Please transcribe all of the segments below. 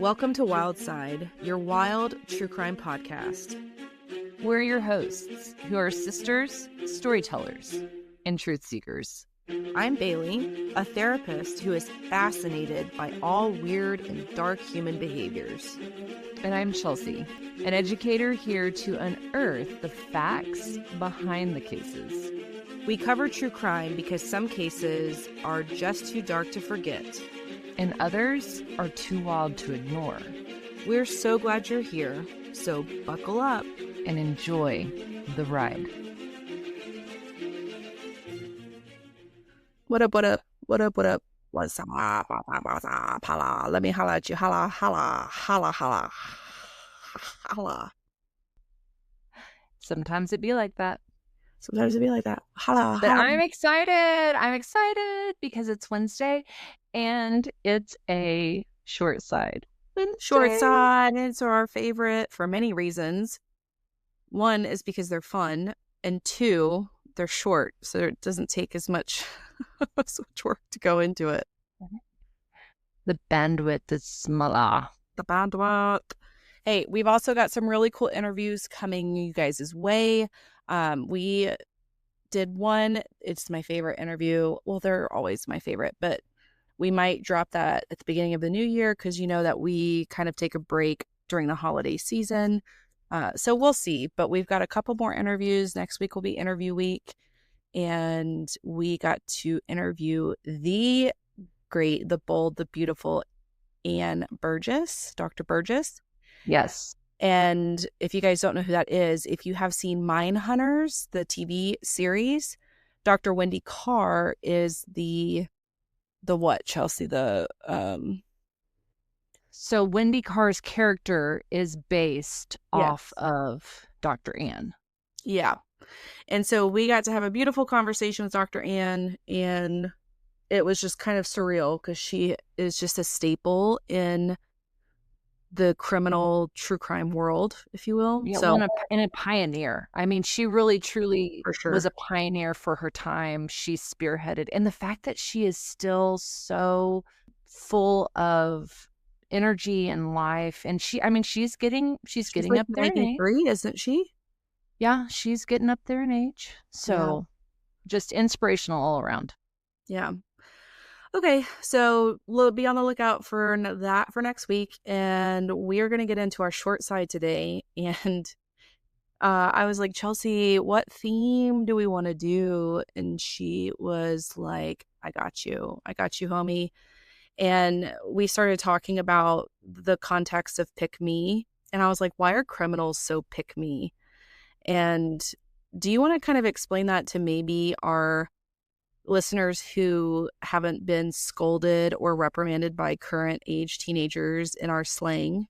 Welcome to Wildside, your wild true crime podcast. We're your hosts, who are sisters, storytellers, and truth seekers. I'm Bailey, a therapist who is fascinated by all weird and dark human behaviors. And I'm Chelsea, an educator here to unearth the facts behind the cases. We cover true crime because some cases are just too dark to forget, and others are too wild to ignore. We're so glad you're here, so buckle up and enjoy the ride. What up, what up, what up, what up? What's up, holla, let me holla at you, holla, holla, holla, holla, holla. Sometimes it be like that. Sometimes it be like that. Holla, but holla. I'm excited because it's Wednesday and it's a Shortcide. Shortcide, it's our favorite for many reasons. One is because they're fun, and two, they're short, so it doesn't take as much work to go into it. The bandwidth is smaller. The bandwidth. Hey, we've also got some really cool interviews coming you guys' way. We did one. It's my favorite interview. Well, they're always my favorite, but we might drop that at the beginning of the new year because you know that we kind of take a break during the holiday season. So we'll see, but we've got a couple more interviews. Next week will be interview week. And we got to interview the great, the bold, the beautiful Ann Burgess, Dr. Burgess. Yes. And if you guys don't know who that is, if you have seen Hunters, the TV series, Dr. Wendy Carr is the what, Chelsea? So Wendy Carr's character is based off of Dr. Ann. Yeah. And so we got to have a beautiful conversation with Dr. Ann, and it was just kind of surreal because she is just a staple in the criminal true crime world, if you will. Yeah, so and a pioneer. I mean, she really, truly was a pioneer for her time. She spearheaded. And the fact that she is still so full of energy and life. And she's getting like up there in age. Isn't she? Yeah, she's getting up there in age. So just inspirational all around. Yeah. Okay, so we'll be on the lookout for that for next week, and we are going to get into our short side today. And I was like, Chelsea, what theme do we want to do? And she was like, I got you, homie. And we started talking about the context of Pick Me, and I was like, why are criminals so pick me? And do you want to kind of explain that to maybe our listeners who haven't been scolded or reprimanded by current age teenagers in our slang?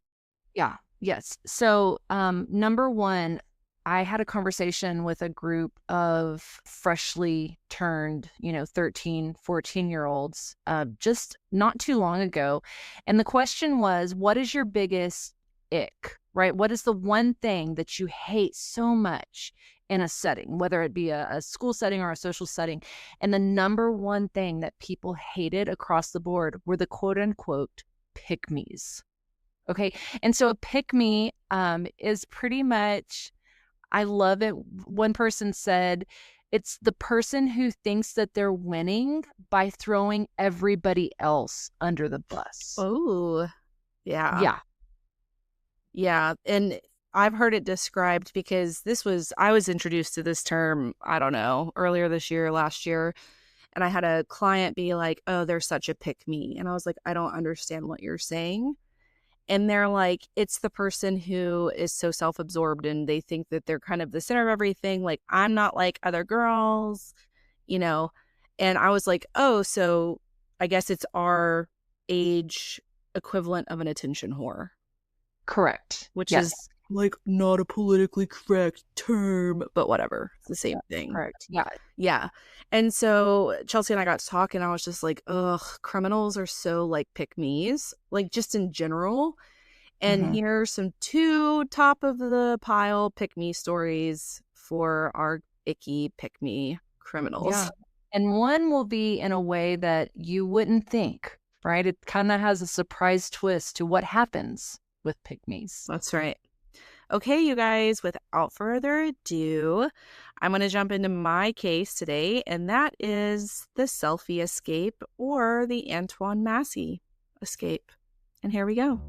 Yeah. Yes. So, number one, I had a conversation with a group of freshly turned, 13, 14-year-olds, just not too long ago. And the question was, what is your biggest ick, right? What is the one thing that you hate so much in a setting, whether it be a school setting or a social setting? And the number one thing that people hated across the board were the quote unquote pick-me's. Okay. And so a pick-me is pretty much, I love it. One person said, it's the person who thinks that they're winning by throwing everybody else under the bus. Oh, yeah. Yeah. Yeah. And I've heard it described because I was introduced to this term, I don't know, earlier this year, last year. And I had a client be like, oh, they're such a pick me. And I was like, I don't understand what you're saying. And they're like, it's the person who is so self-absorbed and they think that they're kind of the center of everything. Like, I'm not like other girls, And I was like, oh, so I guess it's our age equivalent of an attention whore. Correct. Which is like not a politically correct term, but whatever. It's the same thing. Correct. Yeah. Yeah. And so Chelsea and I got to talk, and I was just like, ugh, criminals are so like pick-me's, like just in general. And here's some 2 top of the pile pick-me stories for our icky pick-me criminals. Yeah. And one will be in a way that you wouldn't think right? It kind of has a surprise twist to what happens with pygmies. That's right. Okay, you guys, without further ado, I'm going to jump into my case today, and that is the selfie escape or the Antoine Massey escape. And here we go.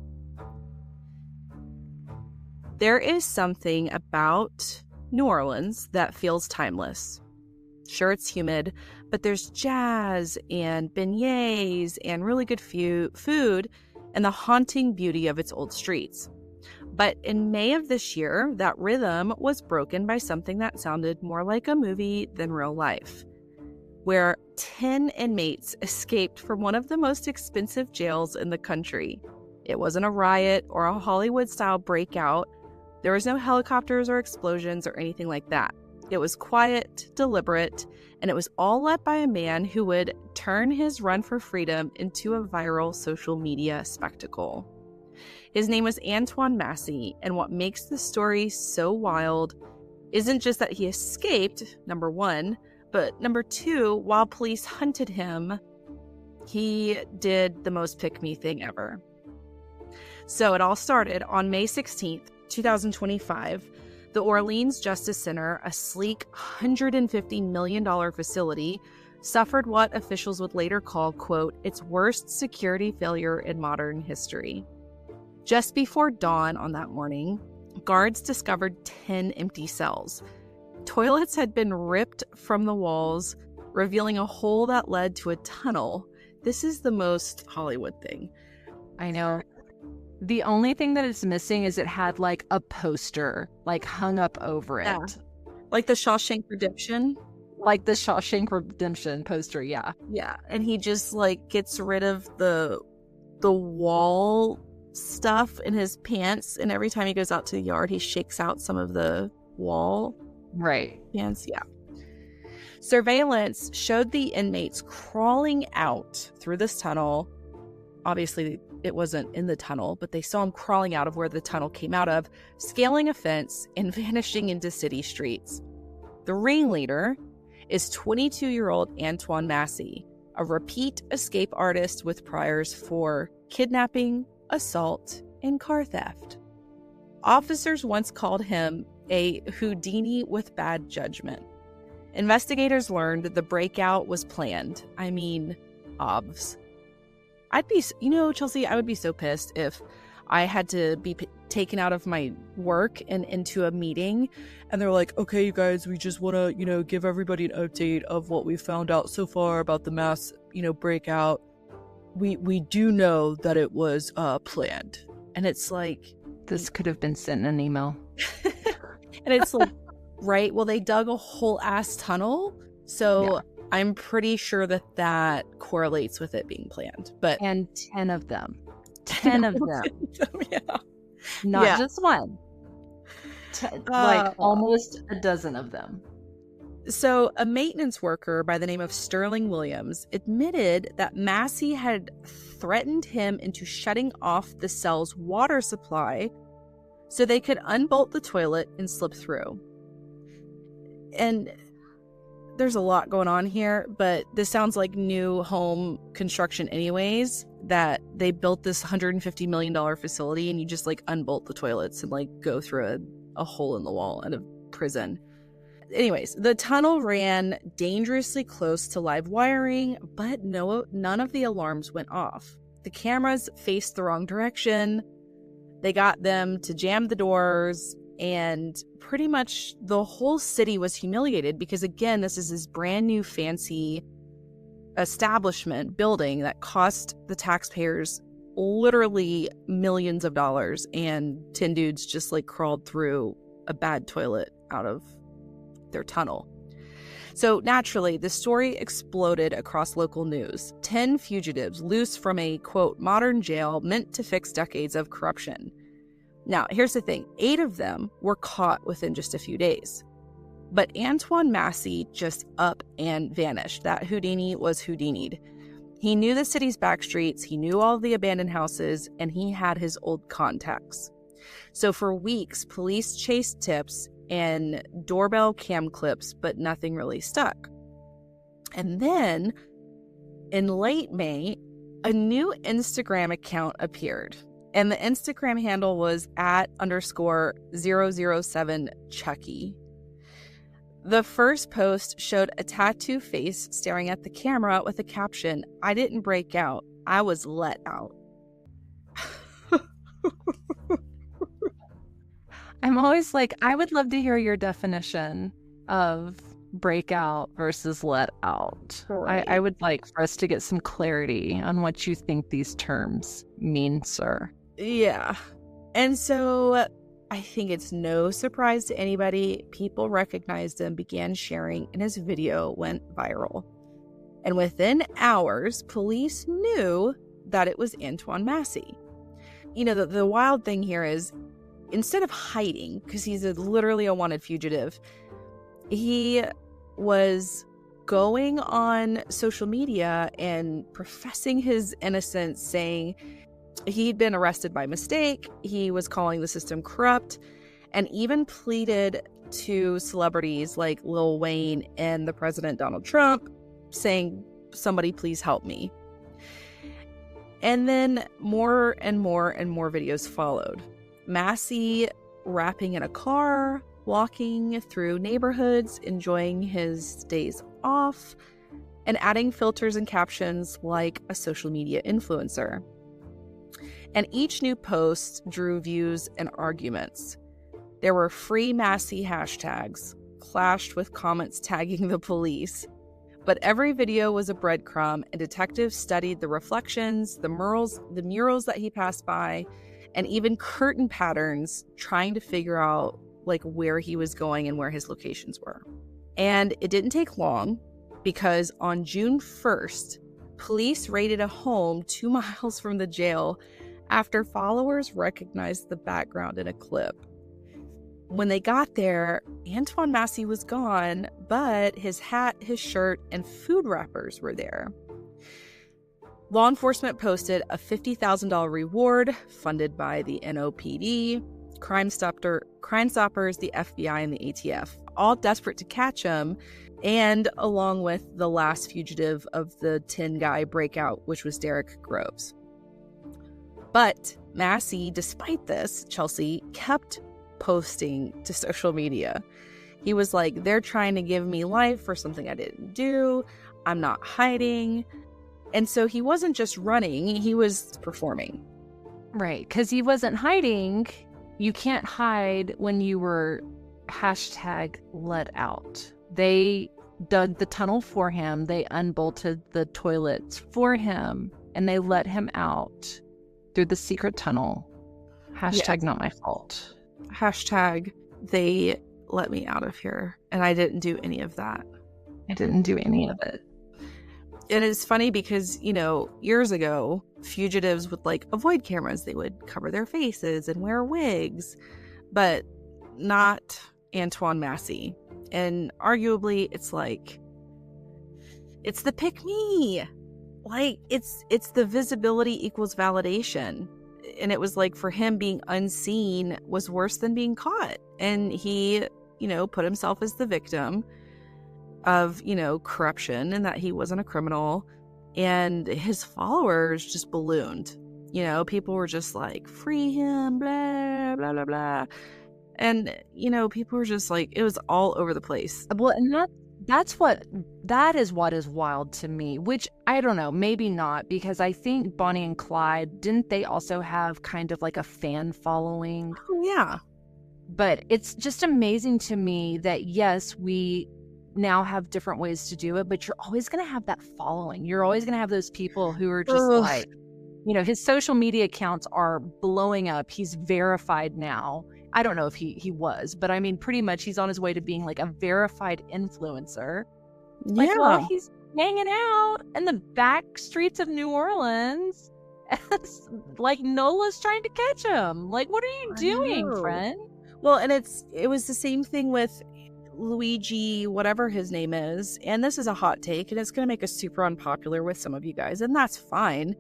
There is something about New Orleans that feels timeless. Sure, it's humid, but there's jazz and beignets and really good food and the haunting beauty of its old streets. But in May of this year, that rhythm was broken by something that sounded more like a movie than real life, where 10 inmates escaped from one of the most expensive jails in the country. It wasn't a riot or a Hollywood-style breakout. There was no helicopters or explosions or anything like that. It was quiet, deliberate, and it was all led by a man who would turn his run for freedom into a viral social media spectacle. His name was Antoine Massey, and what makes the story so wild isn't just that he escaped, number one, but number two, while police hunted him, he did the most pick-me thing ever. So it all started on May 16th, 2025. The Orleans Justice Center, a sleek $150 million facility, suffered what officials would later call, quote, its worst security failure in modern history. Just before dawn on that morning, guards discovered 10 empty cells. Toilets had been ripped from the walls, revealing a hole that led to a tunnel. This is the most Hollywood thing. I know. The only thing that is missing is it had like a poster like hung up over it. Yeah. Like the Shawshank Redemption. Like the Shawshank Redemption poster, yeah. Yeah, and he just like gets rid of the wall stuff in his pants, and every time he goes out to the yard, he shakes out some of the wall. Right. Pants, yeah. Surveillance showed the inmates crawling out through this tunnel. Obviously, it wasn't in the tunnel, but they saw him crawling out of where the tunnel came out of, scaling a fence, and vanishing into city streets. The ringleader is 22-year-old Antoine Massey, a repeat escape artist with priors for kidnapping, assault, and car theft. Officers once called him a Houdini with bad judgment. Investigators learned the breakout was planned. I mean, obvs. Chelsea, I would be so pissed if I had to be taken out of my work and into a meeting, and they're like, okay, you guys, we just want to, give everybody an update of what we found out so far about the mass, breakout. We do know that it was planned. And it's like, this could have been sent in an email. And it's like, right, well, they dug a whole ass tunnel, so yeah. I'm pretty sure that correlates with it being planned. And 10 of them. 10 of them. Yeah. Not just one. Almost a dozen of them. So a maintenance worker by the name of Sterling Williams admitted that Massey had threatened him into shutting off the cell's water supply so they could unbolt the toilet and slip through. And there's a lot going on here, but this sounds like new home construction anyways, that they built this $150 million facility and you just like unbolt the toilets and like go through a hole in the wall in a prison. Anyways, the tunnel ran dangerously close to live wiring, but none of the alarms went off. The cameras faced the wrong direction. They got them to jam the doors, and pretty much the whole city was humiliated because, again, this is this brand new fancy establishment building that cost the taxpayers literally millions of dollars, and 10 dudes just like crawled through a bad toilet out of their tunnel. So naturally, the story exploded across local news. 10 fugitives loose from a, quote, modern jail meant to fix decades of corruption. Now, here's the thing. 8 of them were caught within just a few days. But Antoine Massey just up and vanished. That Houdini was Houdini'd. He knew the city's back streets, he knew all the abandoned houses, and he had his old contacts. So for weeks, police chased tips and doorbell cam clips, but nothing really stuck. And then, in late May, a new Instagram account appeared, and the Instagram handle was @_007Chucky. The first post showed a tattoo face staring at the camera with a caption, "I didn't break out, I was let out." I'm always like, I would love to hear your definition of breakout versus let out. Right. I would like for us to get some clarity on what you think these terms mean, sir. Yeah. And so I think it's no surprise to anybody. People recognized him, began sharing, and his video went viral. And within hours, police knew that it was Antoine Massey. You know, the wild thing here is, instead of hiding, because he's literally a wanted fugitive, he was going on social media and professing his innocence, saying he'd been arrested by mistake, he was calling the system corrupt, and even pleaded to celebrities like Lil Wayne and the President Donald Trump, saying, "Somebody please help me." And then more and more and more videos followed. Massey rapping in a car, walking through neighborhoods, enjoying his days off, and adding filters and captions like a social media influencer. And each new post drew views and arguments. There were free Massey hashtags, clashed with comments tagging the police. But every video was a breadcrumb, and detectives studied the reflections, the murals that he passed by, and even curtain patterns, trying to figure out like where he was going and where his locations were. And it didn't take long, because on June 1st, police raided a home 2 miles from the jail after followers recognized the background in a clip. When they got there, Antoine Massey was gone, but his hat, his shirt, and food wrappers were there. Law enforcement posted a $50,000 reward funded by the NOPD, Crime Stoppers, the FBI, and the ATF, all desperate to catch him, and along with the last fugitive of the 10-guy breakout, which was Derek Groves. But Massey, despite this, Chelsea, kept posting to social media. He was like, "They're trying to give me life for something I didn't do. I'm not hiding." And so he wasn't just running, he was performing. Right, because he wasn't hiding. You can't hide when you were #let out. They dug the tunnel for him. They unbolted the toilets for him, and they let him out through the secret tunnel. Not my fault. They let me out of here, and I didn't do any of that. I didn't do any of it. And it's funny because, you know, years ago, fugitives would like avoid cameras. They would cover their faces and wear wigs, but not Antoine Massey. And arguably, it's like, it's the pick me. Like, it's the visibility equals validation. And it was like, for him, being unseen was worse than being caught. And he, you know, put himself as the victim of, you know, corruption, and that he wasn't a criminal. And his followers just ballooned. You know, people were just like, "Free him, blah, blah, blah, blah." And, you know, people were just like, it was all over the place. Well, and that is what is wild to me, which I don't know, maybe not, because I think Bonnie and Clyde, didn't they also have kind of like a fan following? Oh, yeah. But it's just amazing to me that, yes, we now have different ways to do it, but you're always going to have that following. You're always going to have those people who are just like, you know, his social media accounts are blowing up. He's verified now. I don't know if he was, but I mean, pretty much he's on his way to being like a verified influencer. Yeah. Like, well, he's hanging out in the back streets of New Orleans. Like, Nola's trying to catch him. Like, what are you doing, friend? Well, and it was the same thing with Luigi, whatever his name is. And this is a hot take, and it's going to make us super unpopular with some of you guys, and that's fine.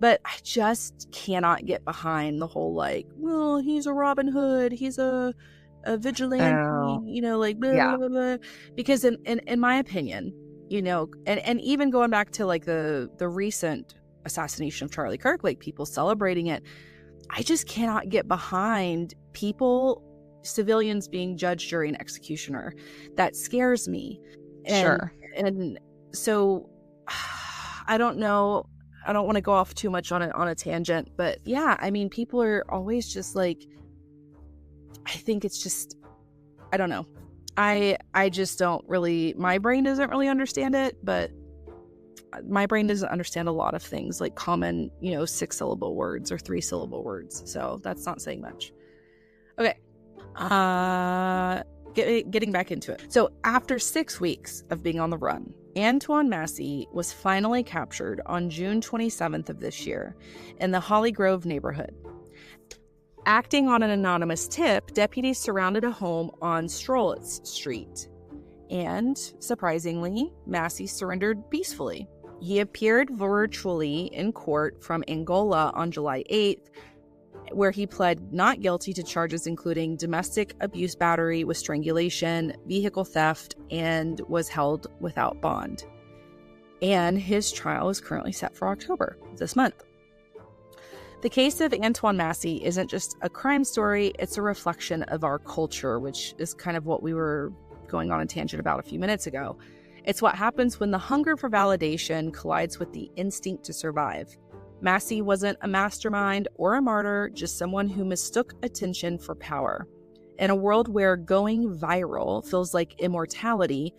But I just cannot get behind the whole, like, well, he's a Robin Hood, he's a vigilante, you know, like, blah, blah, blah. Because in my opinion, you know, and even going back to like the recent assassination of Charlie Kirk, like people celebrating it. I just cannot get behind people, civilians being judge, jury, and executioner. That scares me. Sure. And so I don't know. I don't want to go off too much on a tangent, but yeah, I mean, people are always just like, I think it's just, I don't know. I just don't really, my brain doesn't really understand it, but my brain doesn't understand a lot of things like common, 6-syllable words or 3-syllable words. So that's not saying much. Okay. Getting back into it. So after 6 weeks of being on the run, Antoine Massey was finally captured on June 27th of this year in the Holly Grove neighborhood. Acting on an anonymous tip, deputies surrounded a home on Strolitz Street. And, surprisingly, Massey surrendered peacefully. He appeared virtually in court from Angola on July 8th, where he pled not guilty to charges including domestic abuse battery with strangulation, vehicle theft, and was held without bond. And his trial is currently set for October this month. The case of Antoine Massey isn't just a crime story, it's a reflection of our culture, which is kind of what we were going on a tangent about a few minutes ago. It's what happens when the hunger for validation collides with the instinct to survive. Massey wasn't a mastermind or a martyr, just someone who mistook attention for power. In a world where going viral feels like immortality,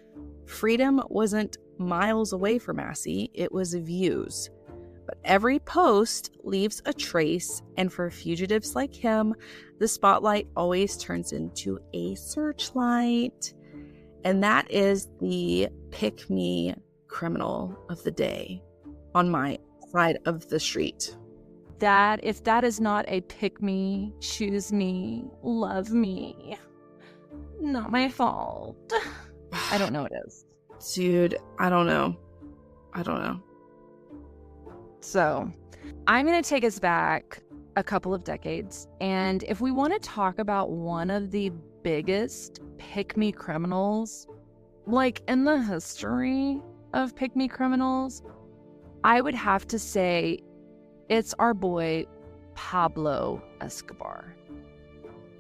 freedom wasn't miles away for Massey, it was views. But every post leaves a trace, and for fugitives like him, the spotlight always turns into a searchlight. And that is the pick me criminal of the day on my side of the street. That, if that is not a pick me, choose me, love me, not my fault. I don't know what it is. Dude, I don't know. So I'm going to take us back a couple of decades. And if we want to talk about one of the biggest pick me criminals, like in the history of pick me criminals, I would have to say it's our boy Pablo Escobar,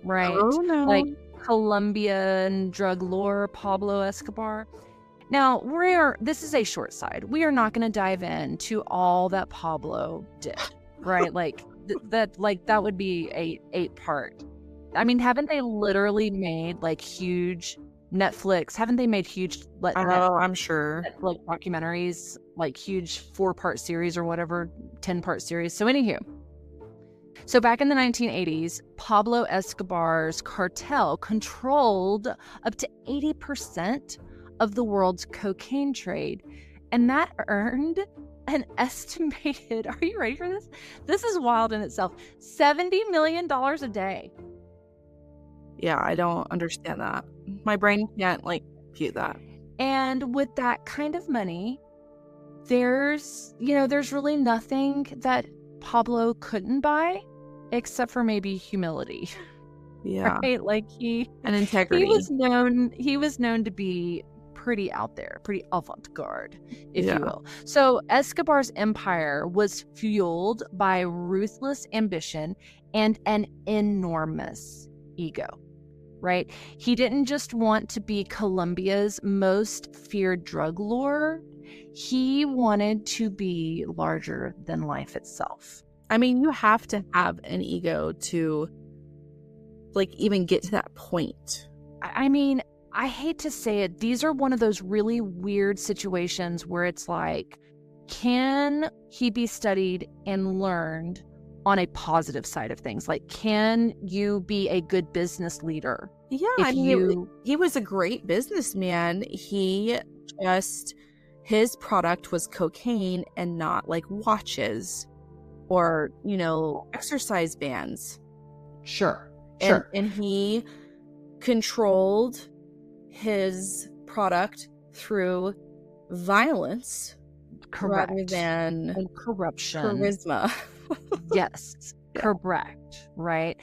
right? Oh, no. Like Colombian drug lord Pablo Escobar. Now, this is a short side. We are not going to dive into all that Pablo did, right? Like that would be a 8-part. I mean, haven't they literally made like huge Netflix? Haven't they made huge? I'm sure. Like documentaries, like huge 4-part series or whatever, 10-part series. So anywho, so back in the 1980s, Pablo Escobar's cartel controlled up to 80% of the world's cocaine trade. And that earned an estimated, are you ready for this? This is wild in itself, $70 million a day. Yeah, I don't understand that. My brain can't compute that. And with that kind of money, there's really nothing that Pablo couldn't buy except for maybe humility. Yeah. Right? Like and integrity. He was known to be pretty out there, pretty avant-garde, if you will. So Escobar's empire was fueled by ruthless ambition and an enormous ego, right? He didn't just want to be Colombia's most feared drug lord. He wanted to be larger than life itself. I mean, you have to have an ego to even get to that point. I mean, I hate to say it, these are one of those really weird situations where it's like, can he be studied and learned on a positive side of things? Like, can you be a good business leader? Yeah, I mean, he was a great businessman. His product was cocaine and not watches or, exercise bands. Sure. And he controlled his product through violence. Correct. Rather than and corruption. Charisma. Yes, yeah. Correct, right?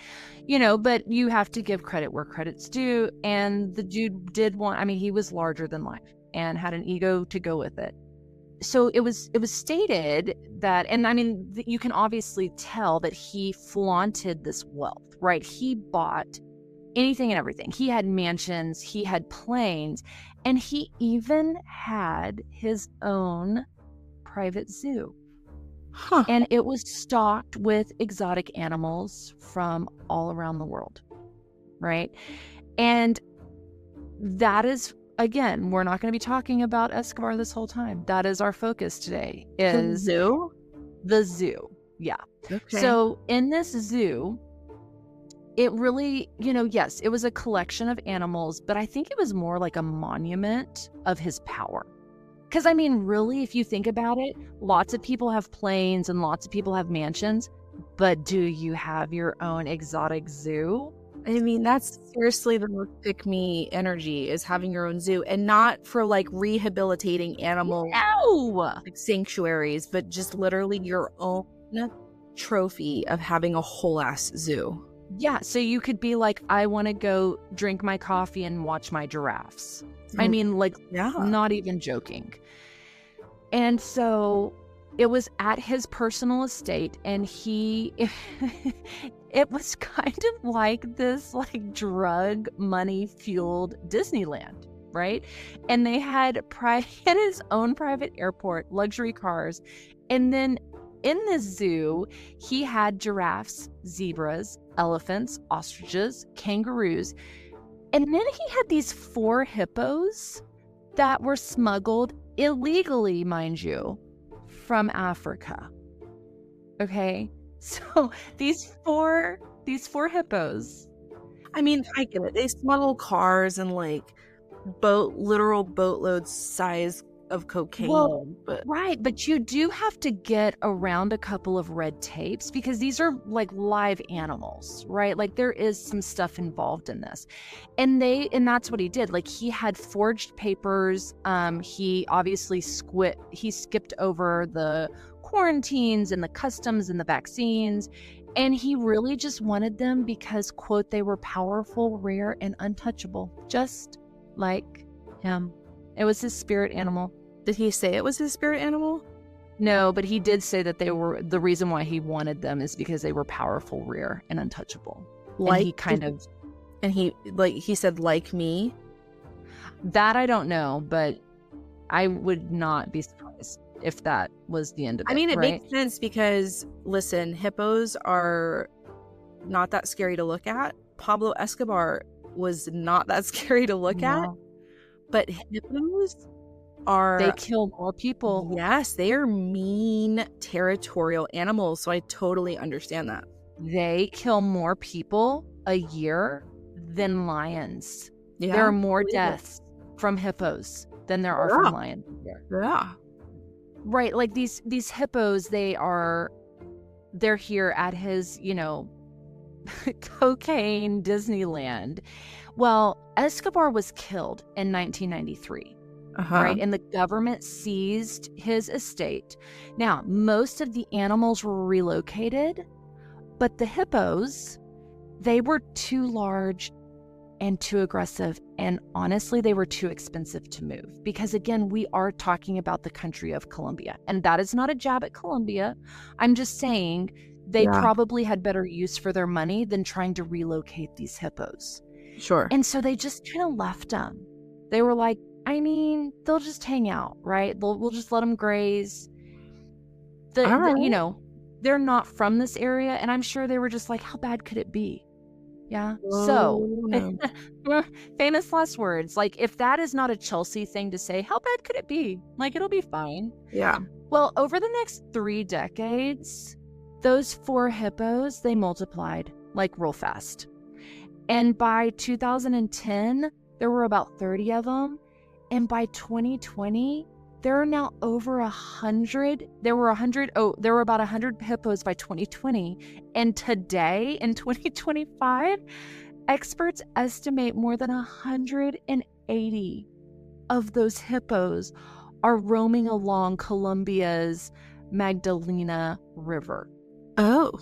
But you have to give credit where credit's due. And the dude he was larger than life and had an ego to go with it. so it was stated that, and I mean, you can obviously tell that he flaunted this wealth, right? He bought anything and everything. He had mansions, he had planes, and he even had his own private zoo. Huh. And it was stocked with exotic animals from all around the world, right? And that is, again, we're not going to be talking about Escobar this whole time. That is our focus today, is Zoo? the zoo. Yeah. Okay. So in this zoo, it really, yes, it was a collection of animals, but I think it was more like a monument of his power. Because, I mean, really, if you think about it, lots of people have planes and lots of people have mansions, but do you have your own exotic zoo? I mean, that's seriously the most pick me energy, is having your own zoo, and not for like rehabilitating animal No! like sanctuaries, but just literally your own trophy of having a whole ass zoo. Yeah, so you could be like, I want to go drink my coffee and watch my giraffes. I mean, like, Yeah. not even joking. And so it was at his personal estate, and it was kind of like this like drug money fueled Disneyland, right? And they had his own private airport, luxury cars, and then in this zoo, he had giraffes, zebras, elephants, ostriches, kangaroos, and then he had these 4 hippos that were smuggled illegally, mind you, from Africa. Okay? So these four hippos. I mean, I get it. They smuggle cars and like literal boatload size of cocaine. Well, but right, but you do have to get around a couple of red tapes because these are like live animals, right? Like there is some stuff involved in this. And that's what he did. Like he had forged papers. He obviously skipped over the quarantines and the customs and the vaccines. And he really just wanted them because, quote, they were powerful, rare, and untouchable, just like him. It was his spirit animal. Did he say it was his spirit animal? No, but he did say that they were, the reason why he wanted them is because they were powerful, rare, and untouchable. Like, and he said, like me. That I don't know, but I would not be surprised if that was the end of it. I mean, it right? makes sense because, listen, hippos are not that scary to look at. Pablo Escobar was not that scary to look at. But hippos they kill more people. Yes, they are mean, territorial animals. So I totally understand that. They kill more people a year than lions. Yeah, there are more deaths from hippos than there are from lions a year. Yeah. Right, like these hippos, they're here at his, cocaine Disneyland. Well, Escobar was killed in 1993, right? And the government seized his estate. Now, most of the animals were relocated, but the hippos, they were too large and too aggressive. And honestly, they were too expensive to move because, again, we are talking about the country of Colombia. And that is not a jab at Colombia. I'm just saying they probably had better use for their money than trying to relocate these hippos. Sure. And so they just kind of left them. They were like, I mean, they'll just hang out, right? We'll just let them graze. They're not from this area. And I'm sure they were just like, how bad could it be? Yeah. So, famous last words. Like, if that is not a Chelsea thing to say, how bad could it be? Like, it'll be fine. Yeah. Well, over the next 3 decades, those 4 hippos, they multiplied like real fast. And by 2010, there were about 30 of them. And by 2020, there are now over 100. There were about 100 hippos by 2020. And today, in 2025, experts estimate more than 180 of those hippos are roaming along Colombia's Magdalena River. Oh.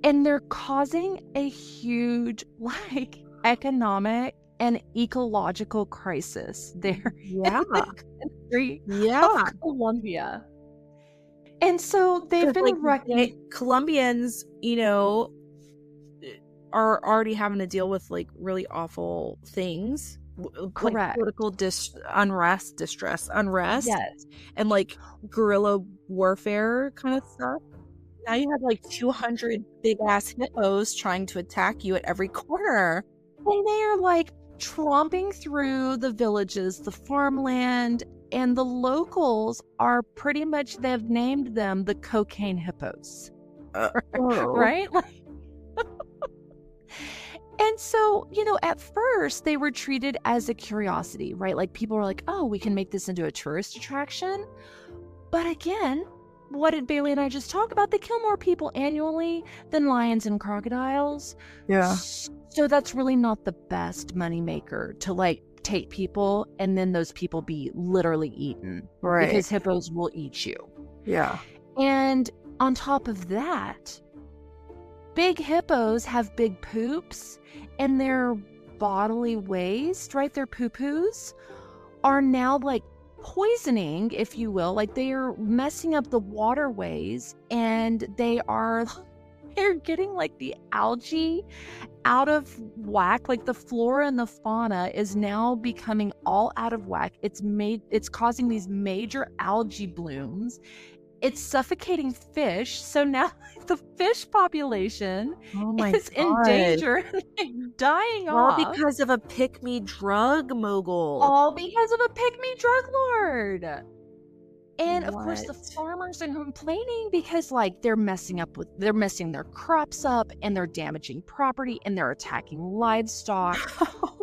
And they're causing a huge, economic an ecological crisis there Yeah. in the country of Yeah. Colombia. And so they've 'Cause, like, been Colombians, are already having to deal with, like, really awful things, like correct. political unrest, Yes. and, like, guerrilla warfare kind of stuff. Now you have, like, 200 big ass hippos trying to attack you at every corner. And they are like tromping through the villages, the farmland, and the locals are pretty much, they've named them the cocaine hippos, Oh. right? And so, at first they were treated as a curiosity, right? Like people were like, oh, we can make this into a tourist attraction. But again, what did Bailey and I just talk about? They kill more people annually than lions and crocodiles. Yeah. So that's really not the best moneymaker to like take people and then those people be literally eaten. Right. Because hippos will eat you. Yeah. And on top of that, big hippos have big poops, and their bodily waste, right? Their poo-poos are now like poisoning, if you will. Like they are messing up the waterways, and they're getting like the algae out of whack. Like the flora and the fauna is now becoming all out of whack. It's causing these major algae blooms. It's suffocating fish. So now the fish population is in danger and dying All off. because of a pick-me drug mogul. All because of a pick-me drug lord. And of course the What? farmers are complaining because like they're messing their crops up, and they're damaging property, and they're attacking livestock.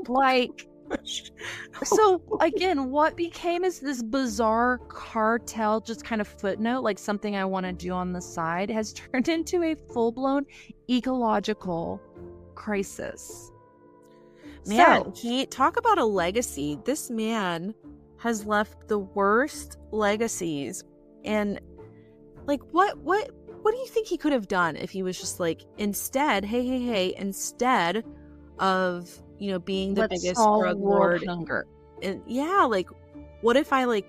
Like, so again, what became is this bizarre cartel, just kind of footnote, like something I want to do on the side, has turned into a full-blown ecological crisis. Man, So, talk about a legacy. This man has left the worst legacies. And like what do you think he could have done if he was just like, instead, hey, instead of, being the let's biggest solve drug world lord, hunger. and yeah, like what if I like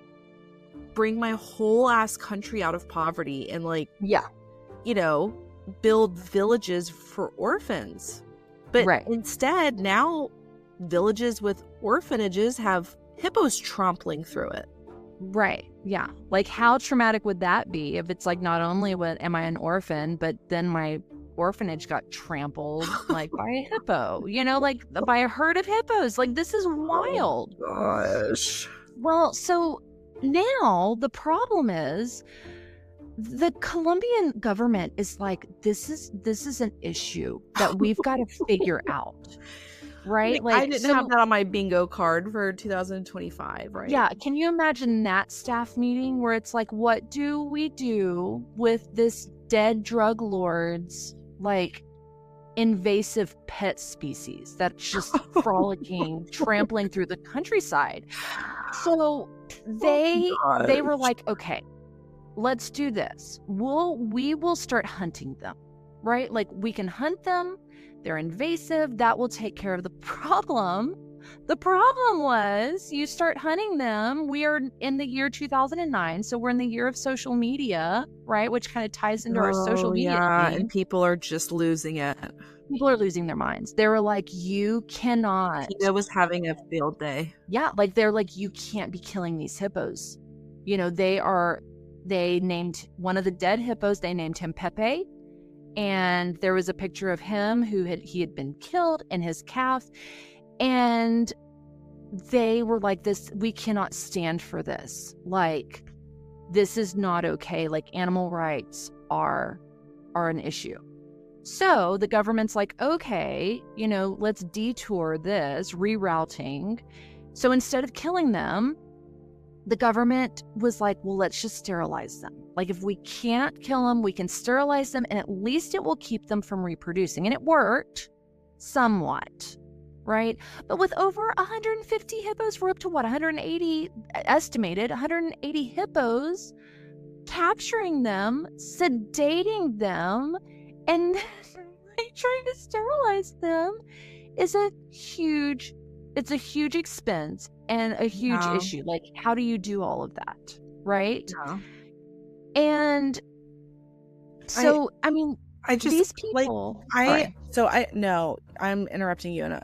bring my whole ass country out of poverty and like, Yeah. build villages for orphans. But Right. instead, now villages with orphanages have hippos trampling through it. Right. Yeah. Like how traumatic would that be if it's like, not only am I an orphan, but then my orphanage got trampled like by a hippo, like by a herd of hippos. Like this is wild. Oh, gosh. Well, so now the problem is the Colombian government is like, this is an issue that we've got to figure out. Right? Like I didn't have that on my bingo card for 2025, right? Yeah. Can you imagine that staff meeting where it's like, what do we do with this dead drug lord's like invasive pet species that's just frolicking, trampling through the countryside? So they were like, okay, let's do this. We will start hunting them, right? Like we can hunt them. They're invasive. That will take care of the problem. The problem was you start hunting them. We are in the year 2009. So we're in the year of social media, right? Which kind of ties into our social media. Yeah, and people are just losing it. People are losing their minds. They were like, you cannot. Tina was having a field day. Yeah, like they're like, you can't be killing these hippos. They named one of the dead hippos, they named him Pepe. And there was a picture of him he had been killed, and his calf. And they were like, this, we cannot stand for this. Like, this is not okay. Like, animal rights are an issue. So the government's like, okay, let's detour this, rerouting. So instead of killing them, the government was like, well, let's just sterilize them. Like, if we can't kill them, we can sterilize them, and at least it will keep them from reproducing. And it worked somewhat, right? But with over 150 hippos, we're up to 180, estimated 180 hippos, capturing them, sedating them, and trying to sterilize them is a huge it's a huge expense and a huge Yeah. issue. Like, how do you do all of that? Right. Yeah. And I so, I mean, I just these like people, I sorry. so I no, I'm interrupting you, and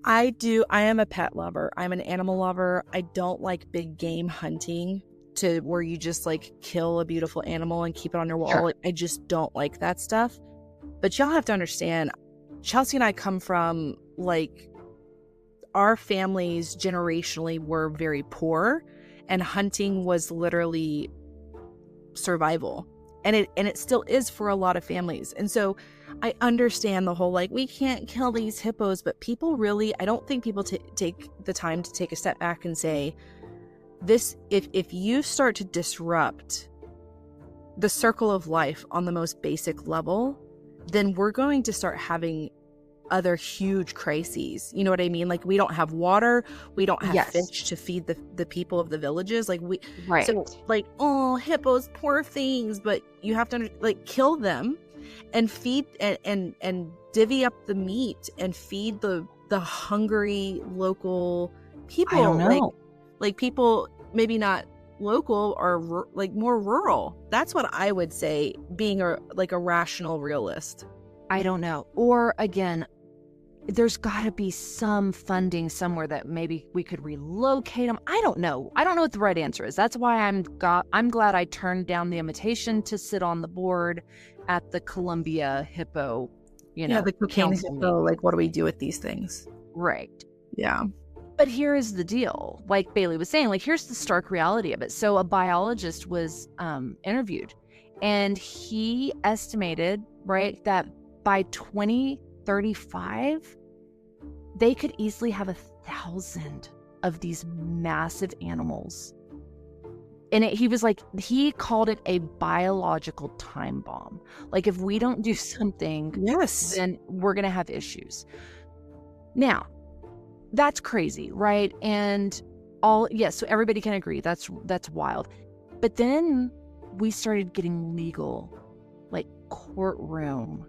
I am a pet lover. I'm an animal lover. I don't like big game hunting to where you just like kill a beautiful animal and keep it on your wall. Sure. Like, I just don't like that stuff. But y'all have to understand, Chelsea and I come from like our families generationally were very poor, and hunting was literally survival. And it still is for a lot of families. And so I understand the whole like, we can't kill these hippos, but people really, I don't think people take the time to take a step back and say, this, if you start to disrupt the circle of life on the most basic level, then we're going to start having other huge crises. You know what I mean? Like, we don't have water, we don't have Yes. fish to feed the people of the villages. Like, Right. so like, oh, hippos, poor things. But you have to like kill them and feed and divvy up the meat and feed the hungry local people. I don't know. Like people maybe not local or like more rural. That's what I would say, being a rational realist. I don't know. Or again, there's got to be some funding somewhere that maybe we could relocate them. I don't know. I don't know what the right answer is. That's why I'm glad I turned down the invitation to sit on the board at the Colombia hippo, The cocaine hippo. meeting. Like, what do we do with these things? Right. Yeah. But here is the deal. Like Bailey was saying, like, here's the stark reality of it. So a biologist was interviewed, and he estimated, right, that by 2035, they could easily have 1,000 of these massive animals. And he was like, he called it a biological time bomb. Like, if we don't do something, Yes. then we're going to have issues. Now, that's crazy, right? And so everybody can agree that's wild. But then we started getting legal, like courtroom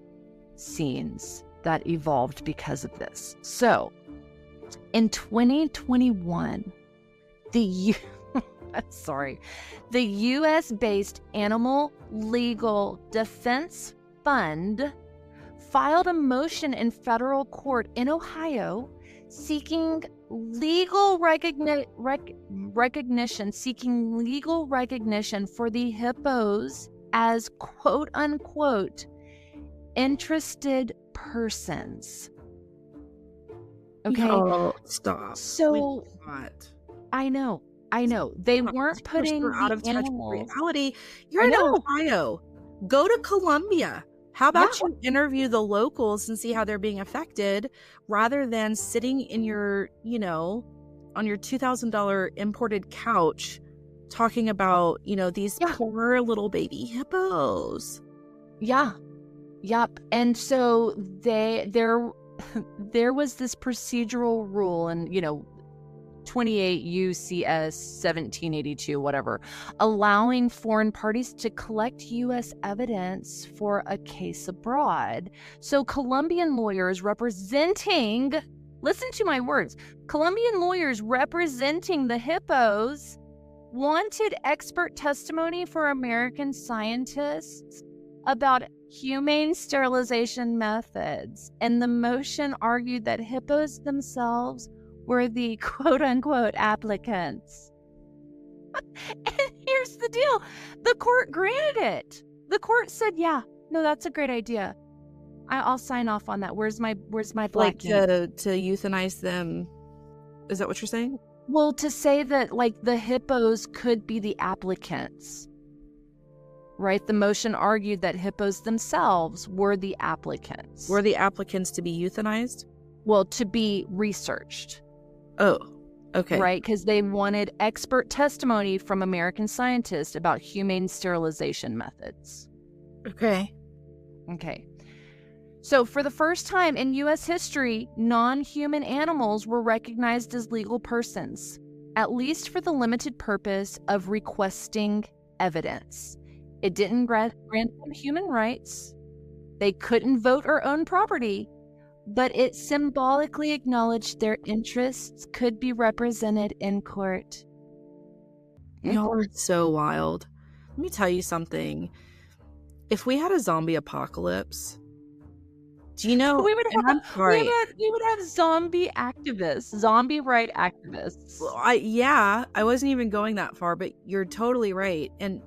scenes that evolved because of this. So in 2021, the US-based Animal Legal Defense Fund filed a motion in federal court in Ohio seeking legal recognition for the hippos as quote unquote interested persons. Okay. Oh, stop. So I know. They weren't putting You're out the of touch with animals. reality. You're in Ohio. Go to Colombia. How about you interview the locals and see how they're being affected, rather than sitting in your, on your $2,000 imported couch talking about, these poor little baby hippos. Yeah. Yep. And so there was this procedural rule, and 28 UCS 1782, whatever, allowing foreign parties to collect U.S. evidence for a case abroad. So Colombian lawyers representing, listen to my words, Colombian lawyers representing the hippos wanted expert testimony for American scientists about humane sterilization methods. And the motion argued that hippos themselves were the quote-unquote applicants. And here's the deal. The court granted it. The court said, yeah, no, that's a great idea. I'll sign off on that. Where's my black like to euthanize them? Is that what you're saying? Well, to say that, like, the hippos could be the applicants. Right? The motion argued that hippos themselves were the applicants. Were the applicants to be euthanized? Well, to be researched. Oh, okay. Right? Because they wanted expert testimony from American scientists about humane sterilization methods. Okay. So for the first time in U.S. history, non-human animals were recognized as legal persons, at least for the limited purpose of requesting evidence. It didn't grant them human rights. They couldn't vote or own property, but it symbolically acknowledged their interests could be represented in court. Y'all are so wild. Let me tell you something. If we had a zombie apocalypse, do you know, We would and I'm have sorry, we would have zombie activists, zombie right activists. well, I wasn't even going that far, but you're totally right. And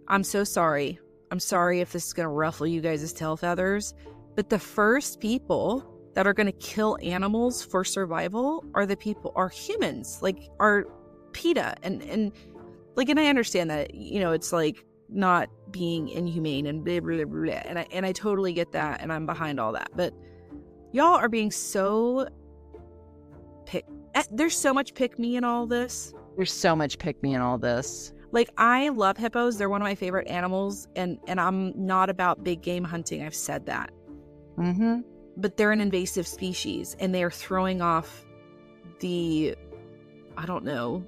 I'm so sorry. I'm sorry if this is going to ruffle you guys' tail feathers, but the first people that are going to kill animals for survival are humans, like are PETA. And like, and I understand that, you know, it's like not being inhumane and blah, blah, blah, blah, and I totally get that. And I'm behind all that, but y'all are being so there's so much pick me in all this. There's so much pick me in all this. Like, I love hippos. They're one of my favorite animals, and I'm not about big game hunting. I've said that. Mm-hmm. But they're an invasive species, and they are throwing off I don't know.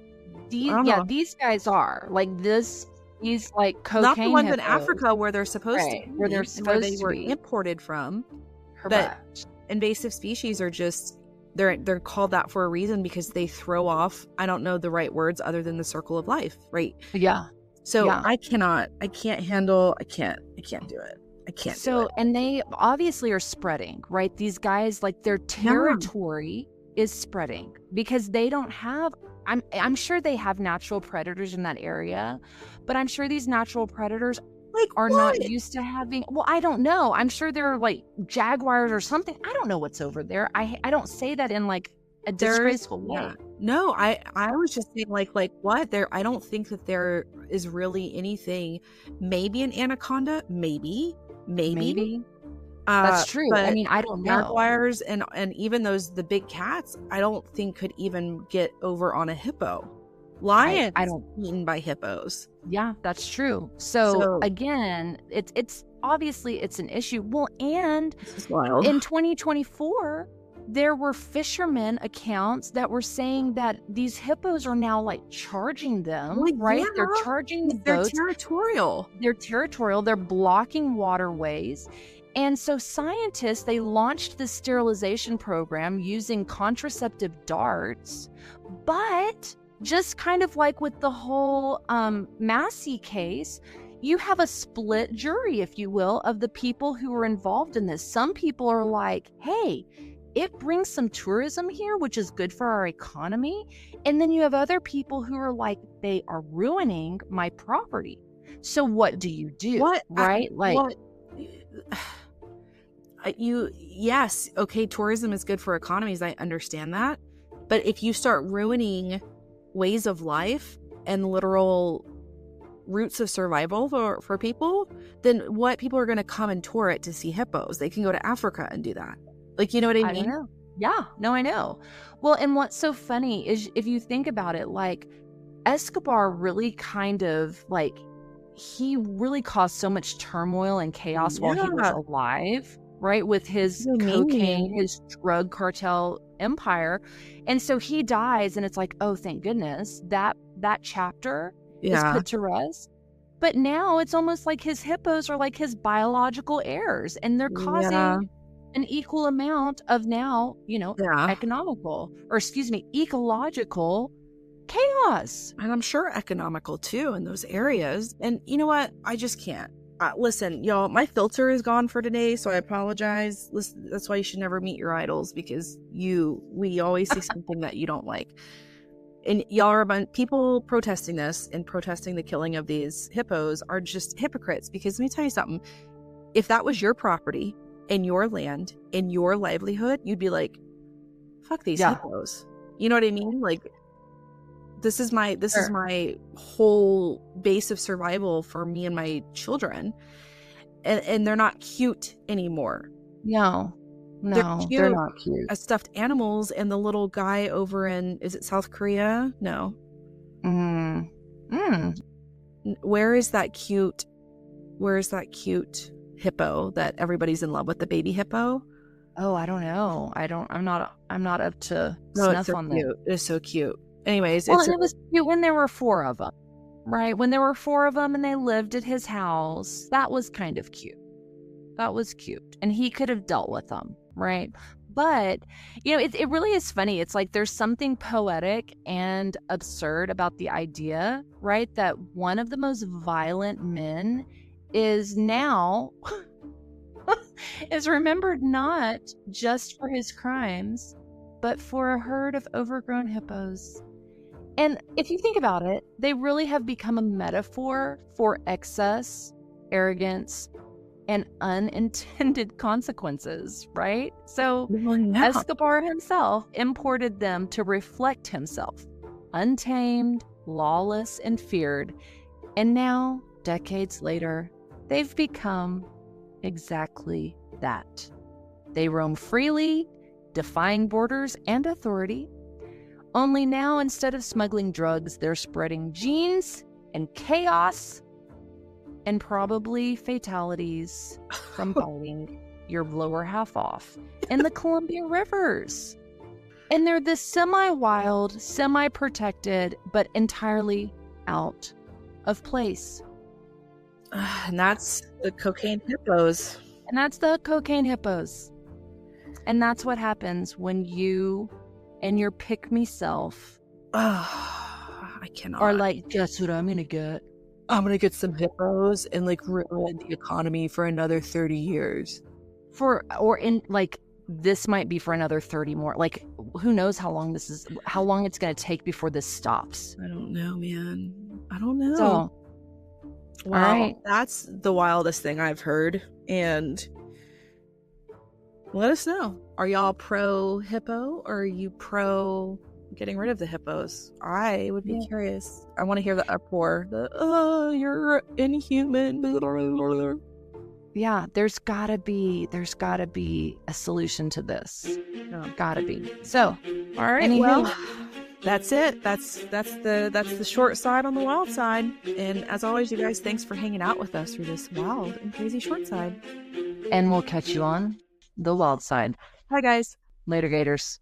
These guys are like this. He's like cocaine. Not the ones hippos. in Africa where they're supposed to be, where they're supposed they to were be imported from. Correct. But invasive species are just they're called that for a reason, because they throw off, I don't know the right words other than the circle of life, right? Yeah. So yeah. I can't do it. I can't do it. And they obviously are spreading, right? These guys, like, their territory is spreading because they don't have, I'm sure they have natural predators in that area, but I'm sure these natural predators are not used to having, well, I don't know. I'm sure they're like jaguars or something. I don't know what's over there. I don't say that in like a disgraceful way. Yeah. No, I was just saying like what there. I don't think that there is really anything. Maybe an anaconda, maybe. That's true. I mean, I don't know. Jaguars and even the big cats, I don't think could even get over on a hippo. Lions, I don't eaten by hippos. Yeah, that's true. So again, it's obviously it's an issue. Well, and in 2024, there were fishermen accounts that were saying that these hippos are now like charging them, right? Yeah, they're charging the boats. They're territorial. They're blocking waterways. And so scientists, they launched this sterilization program using contraceptive darts, but just kind of like with the whole Massey case, you have a split jury, if you will, of the people who are involved in this. Some people are like, hey, it brings some tourism here, which is good for our economy. And then you have other people who are like, they are ruining my property. So what do you do? Yes, okay, tourism is good for economies. I understand that. But if you start ruining ways of life and literal routes of survival for people, then what people are going to come and tour it to see hippos? They can go to Africa and do that. Like, you know what I mean? I know. Yeah, no, I know. Well, and what's so funny is if you think about it, like Escobar really kind of like, he really caused so much turmoil and chaos while he was alive, right? With his cocaine, his drug cartel empire. And so he dies and it's like, oh, thank goodness that chapter is put to rest. But now it's almost like his hippos are like his biological heirs, and they're causing an equal amount of now, ecological chaos. And I'm sure economical too in those areas. And you know what? I just can't. Listen, y'all, my filter is gone for today, so I apologize. Listen, that's why you should never meet your idols, because we always see something that you don't like. And y'all are people protesting this and protesting the killing of these hippos are just hypocrites, because let me tell you something. If that was your property and your land and your livelihood, you'd be like, fuck these hippos. You know what I mean? Like, this is my whole base of survival for me and my children. And they're not cute anymore. No, they're not cute. As stuffed animals, and the little guy over in, is it South Korea? No. Where is that cute hippo that everybody's in love with, the baby hippo? Oh, I don't know. I'm not up to snuff on that. It's so cute. Anyways, it was cute when there were 4 of them, right? When there were 4 of them and they lived at his house, that was kind of cute. That was cute. And he could have dealt with them, right? But, it really is funny. It's like there's something poetic and absurd about the idea, right? That one of the most violent men is now is remembered not just for his crimes, but for a herd of overgrown hippos. And if you think about it, they really have become a metaphor for excess, arrogance, and unintended consequences, right? So Well, yeah. Escobar himself imported them to reflect himself, untamed, lawless, and feared. And now, decades later, they've become exactly that. They roam freely, defying borders and authority. Only now, instead of smuggling drugs, they're spreading genes and chaos and probably fatalities from biting your lower half off in the Colombia rivers. And they're this semi-wild, semi-protected, but entirely out of place. And that's the cocaine hippos. And that's the cocaine hippos. And that's what happens when you and your pick-me self I cannot. are like, guess what I'm gonna get? I'm gonna get some hippos and like ruin the economy for another 30 years. This might be for another 30 more. Like, who knows how long it's gonna take before this stops. I don't know, man. I don't know. So, wow, right. That's the wildest thing I've heard. And let us know. Are y'all pro hippo or are you pro getting rid of the hippos? I would be curious. I want to hear the uproar. You're inhuman. Yeah, there's gotta be a solution to this. Gotta be. So, all right. Well, that's it. That's the short side on the wild side. And as always, you guys, thanks for hanging out with us through this wild and crazy short side. And we'll catch you on the wild side. Bye, guys. Later, Gators.